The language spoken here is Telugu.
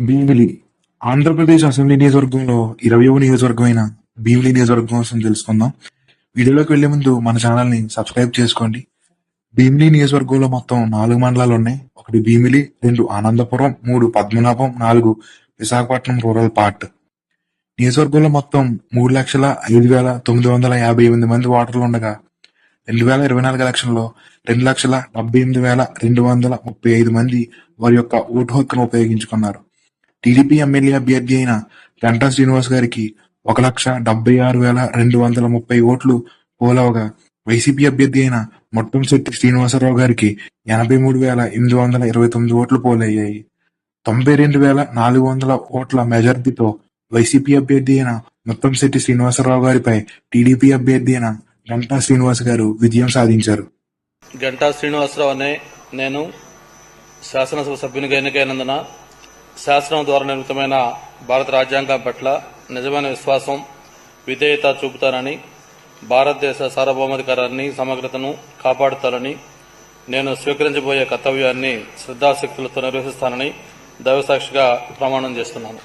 భీమిలి ఆంధ్రప్రదేశ్ అసెంబ్లీ నియోజకవర్గంలో 20వ నియోజకవర్గమైన భీమిలి నియోజకవర్గం కోసం తెలుసుకుందాం. వీడియోలోకి వెళ్లే ముందు మన ఛానల్ ని సబ్స్క్రైబ్ చేసుకోండి. భీమిలి నియోజకవర్గంలో మొత్తం 4 మండలాలు ఉన్నాయి. 1 భీమిలి, 2 ఆనందపురం, 3 పద్మనాభం, 4 విశాఖపట్నం రూరల్ పార్ట్. నియోజకవర్గంలో మొత్తం 3,05,958 మంది ఓటర్లు ఉండగా 2024 ఎలక్షన్లో 2,78,235 మంది వారి యొక్క ఓటు హక్కును ఉపయోగించుకున్నారు. టీడీపీ ఎమ్మెల్యే అభ్యర్థి అయిన గంటా శ్రీనివాస్ గారికి 1,76,230 ఓట్లు పోలవగా, వైసీపీ అభ్యర్థి అయిన ముత్తంశెట్టి శ్రీనివాసరావు గారికి 83,829 ఓట్లు పోలయ్యాయి. 92,400 ఓట్ల మెజార్టీతో వైసీపీ అభ్యర్థి అయిన ముత్తంశెట్టి శ్రీనివాసరావు గారిపై టీడీపీ అభ్యర్థి అయిన గంటా శ్రీనివాస్ గారు విజయం సాధించారు. గంటా శ్రీనివాసరావు అనే నేను శాసనసభ సభ్యునిగా ఎన్నికైనందున శాసనం ద్వారా నిర్మితమైన భారత రాజ్యాంగం పట్ల నిజమైన విశ్వాసం, విధేయత చూపుతానని, భారతదేశ సార్వభౌమాధికారాన్ని, సమగ్రతను కాపాడుతానని, నేను స్వీకరించబోయే కర్తవ్యాన్ని శ్రద్ధాశక్తులతో నిర్వహిస్తానని దైవసాక్షిగా ప్రమాణం చేస్తున్నాను.